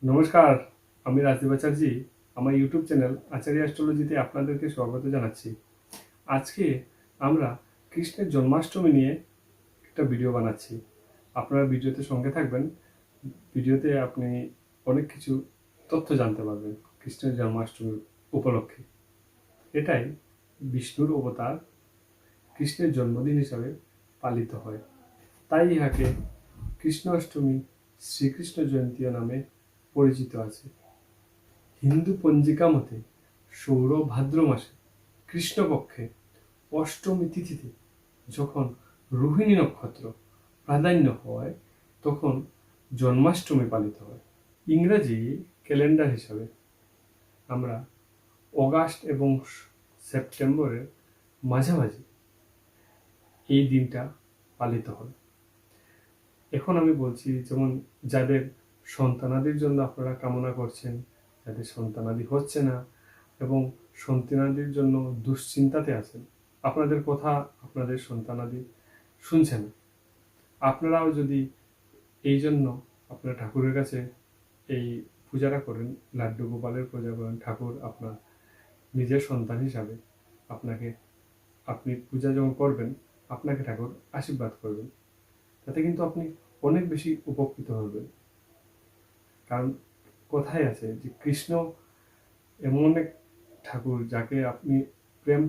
নমস্কার, আমি রাজদীপ আচার্যি। আমার ইউটিউব চ্যানেল আচার্য অ্যাস্ট্রোলজিতে আপনাদেরকে স্বাগত জানাচ্ছি। আজকে আমরা কৃষ্ণের জন্মাষ্টমী নিয়ে একটা ভিডিও বানাচ্ছি। আপনারা ভিডিওতে সঙ্গে থাকবেন। ভিডিওতে আপনি অনেক কিছু তথ্য জানতে পারবেন কৃষ্ণের জন্মাষ্টমী উপলক্ষে। এটাই বিষ্ণুর অবতার কৃষ্ণের জন্মদিন হিসাবে পালিত হয়। তাই ইহাকে কৃষ্ণাষ্টমী, শ্রীকৃষ্ণ জয়ন্তী নামে পরিচিত আছে। হিন্দু পঞ্জিকা মতে সৌর ভাদ্র মাসে কৃষ্ণপক্ষে অষ্টমী তিথিতে যখন রোহিণী নক্ষত্র প্রাধান্য হয় তখন জন্মাষ্টমী পালিত হয়। ইংরাজি ক্যালেন্ডার হিসাবে আমরা অগাস্ট এবং সেপ্টেম্বরের মাঝামাঝি এই দিনটা পালিত হয়। এখন আমি বলছি, যেমন যাদের সন্তানাদির জন্য আপনারা কামনা করছেন, যাদের সন্তানাদি হচ্ছে না এবং সন্তানাদির জন্য দুশ্চিন্তাতে আছেন, আপনাদের কথা আপনাদের সন্তানাদি শুনছে না, আপনারাও যদি এই জন্য আপনার ঠাকুরের কাছে এই পূজাটা করেন, লাড্ডু গোপালের পূজা করেন, ঠাকুর আপনার নিজের সন্তান হিসাবে আপনি পূজা যখন করবেন, আপনাকে ঠাকুর আশীর্বাদ করবেন, তাতে কিন্তু আপনি অনেক বেশি উপকৃত হবেন। কারণ কথাই আছে যে কৃষ্ণ এমন এক ঠাকুর যাকে আপনি প্রেম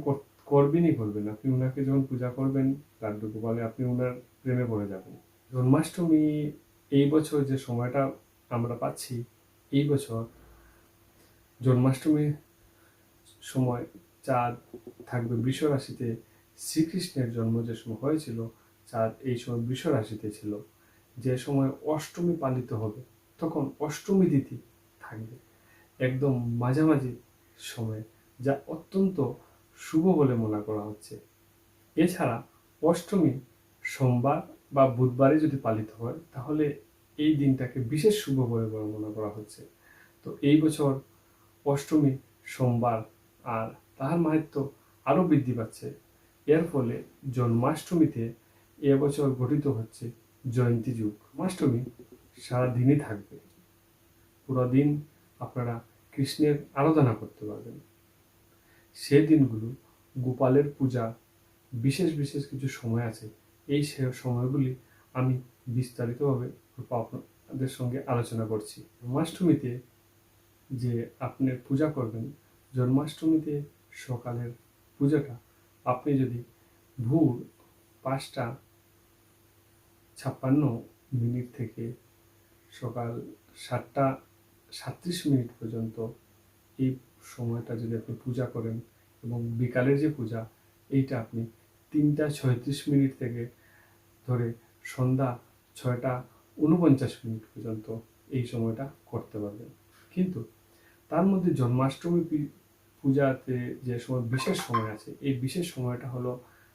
করবেনই করবেন। আপনি ওনাকে যখন পূজা করবেন লাড্ডু গোপালে, আপনি ওনার প্রেমে পড়ে যাবেন। জন্মাষ্টমী এই বছর যে সময়টা আমরা পাচ্ছি, এই বছর জন্মাষ্টমীর সময় চাঁদ থাকবে বৃষ রাশিতে। শ্রীকৃষ্ণের জন্ম যে সময় হয়েছিল, চাঁদ এই সময় বৃষ রাশিতে ছিল। যে সময় অষ্টমী পালিত হবে তখন অষ্টমী তিথি থাকবে একদম মাঝামাঝি সময়ে, যা অত্যন্ত শুভ বলে মনে করা হচ্ছে। এছাড়া অষ্টমী সোমবার বা বুধবারে যদি পালিত হয় তাহলে এই দিনটাকে বিশেষ শুভ বলে মনে করা হচ্ছে। তো এই বছর অষ্টমী সোমবার, আর তার মাহাত্ম্য আরও বৃদ্ধি পাচ্ছে। এর ফলে জন্মাষ্টমীতে এবছর গঠিত হচ্ছে জয়ন্তী যুগ। জন্মাষ্টমী সারাদিনই থাকবে, পুরো দিন আপনারা কৃষ্ণের আরাধনা করতে পারবেন। সে দিনগুলো গোপালের পূজা, বিশেষ বিশেষ কিছু সময় আছে। এই সময়গুলি আমি বিস্তারিতভাবে আপনাদের সঙ্গে আলোচনা করছি। জন্মাষ্টমীতে যে আপনি পূজা করবেন, জন্মাষ্টমীতে সকালের পূজাটা আপনি যদি ভোর 5:56 থেকে সকাল 7:37 পর্যন্ত এই সময়টা যদি আপনি পূজা করেন, এবং বিকালের যে পূজা এইটা আপনি 3:36 থেকে ধরে সন্ধ্যা 6:49 পর্যন্ত এই সময়টা করতে পারবেন। কিন্তু তার মধ্যে জন্মাষ্টমী পূজাতে যে সময় বিশেষ সময় আছে, এই বিশেষ সময়টা হলো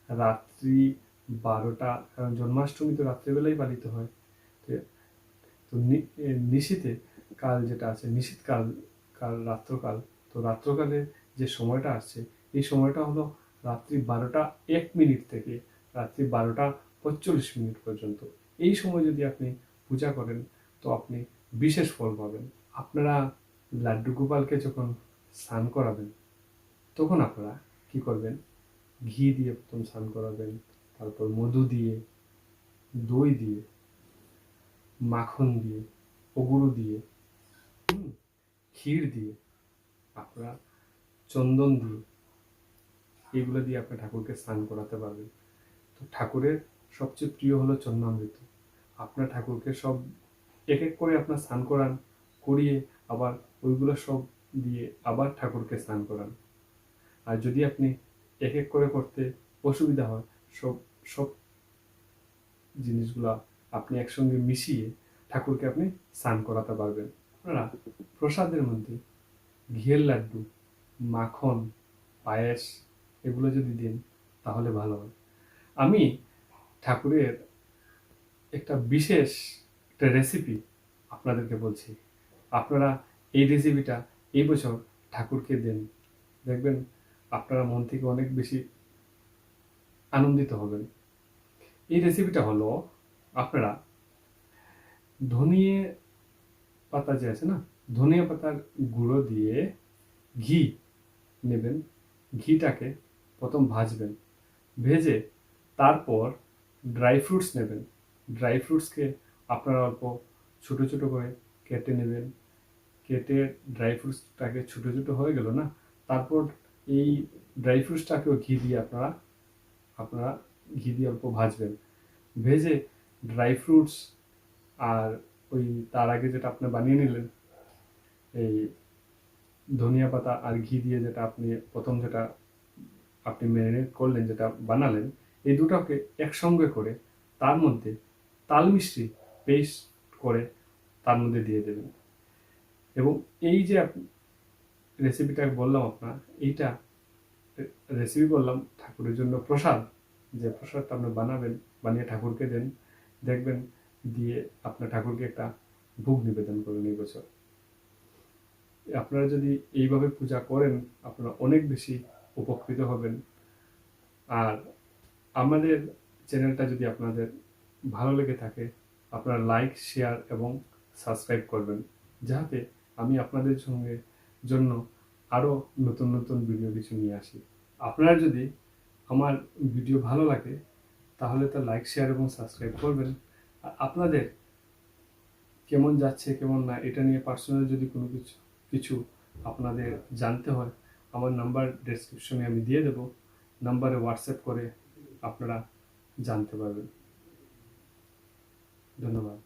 রাত্রি 12টা। কারণ জন্মাষ্টমী তো রাত্রিবেলাই পালিত হয়। তো নিশীথে কাল যেটা আছে, নিশীথ কাল রাত্রকাল। তো রাত্রকালে যে সময়টা আসছে, এই সময়টা হলো রাত্রি 12:01 থেকে রাত্রি 12:45 পর্যন্ত। এই সময় যদি আপনি পূজা করেন তো আপনি বিশেষ ফল পাবেন। আপনারা লাড্ডু গোপালকে যখন স্নান করাবেন তখন আপনারা কি করবেন, ঘি দিয়ে প্রথম স্নান করাবেন, তারপর মধু দিয়ে, দই দিয়ে, মাখন দিয়ে, গুঁড়ো দিয়ে, ক্ষীর দিয়ে, আপনারা চন্দন দিয়ে, এগুলো দিয়ে আপনার ঠাকুরকে স্নান করাতে পারবেন। তো ঠাকুরের সবচেয়ে প্রিয় হলো চন্নামৃত। আপনার ঠাকুরকে সব এক এক করে আপনার স্নান করিয়ে আবার ওইগুলো সব দিয়ে আবার ঠাকুরকে স্নান করান। আর যদি আপনি এক এক করে করতে অসুবিধা হয়, সব জিনিসগুলা আপনি একসঙ্গে মিশিয়ে ঠাকুরকে আপনি স্নান করাতে পারবেন। আপনারা প্রসাদের মধ্যে ঘিয়ের লাড্ডু, মাখন, পায়েস এগুলো যদি দিন তাহলে ভালো হয়। আমি ঠাকুরের একটা বিশেষ একটা রেসিপি আপনাদেরকে বলছি। আপনারা এই রেসিপিটা এই বছর ঠাকুরকে দেন, দেখবেন আপনারা মন থেকে অনেক বেশি আনন্দিত হবেন। এই রেসিপিটা হলো, আপনারা ধনিয়ে পাতা যে আছে না, ধনিয়া পাতার গুঁড়ো দিয়ে ঘি নেবেন, ঘিটাকে প্রথম ভাজবেন, ভেজে তারপর ড্রাই ফ্রুটস নেবেন, ড্রাই ফ্রুটসকে আপনারা অল্প ছোটো ছোটো করে কেটে নেবেন, কেটে ড্রাই ফ্রুটসটাকে ছোটো ছোটো হয়ে গেল না, তারপর এই ড্রাই ফ্রুটসটাকেও ঘি দিয়ে আপনারা আপনারা ঘি দিয়ে অল্প ভাজবেন, ভেজে ড্রাই ফ্রুটস আর ওই তার আগে যেটা আপনি বানিয়ে নিলেন এই ধনিয়া পাতা আর ঘি দিয়ে যেটা আপনি প্রথম যেটা আপনি ম্যারিনেট করলেন, যেটা বানালেন, এই দুটোকে একসঙ্গে করে তার মধ্যে তাল মিষ্টি পেস্ট করে তার মধ্যে দিয়ে দেবেন। এবং এই যে রেসিপিটা বললাম আপনার, এইটা রেসিপি বললাম ঠাকুরের জন্য প্রসাদ, যে প্রসাদটা আপনি বানাবেন, বানিয়ে ঠাকুরকে দেন, দেখবেন দিয়ে আপনার ঠাকুরকে একটা ভোগ নিবেদন করুন এই বছর। আপনারা যদি এইভাবে পূজা করেন আপনারা অনেক বেশি উপকৃত হবেন। আর আমাদের চ্যানেলটা যদি আপনাদের ভালো লেগে থাকে আপনারা লাইক, শেয়ার এবং সাবস্ক্রাইব করবেন, যাতে আমি আপনাদের জন্য আরও নতুন নতুন ভিডিও কিছু নিয়ে আসি। আপনারা যদি আমার ভিডিও ভালো লাগে তাহলে তো লাইক, শেয়ার এবং সাবস্ক্রাইব করবেন। আর আপনাদের কেমন যাচ্ছে কেমন না এটা নিয়ে পার্সোনাল যদি কোনো কিছু আপনাদের জানতে হয়, আমার নাম্বার ডেসক্রিপশনে আমি দিয়ে দেবো, নাম্বারে হোয়াটসঅ্যাপ করে আপনারা জানতে পারবেন। ধন্যবাদ।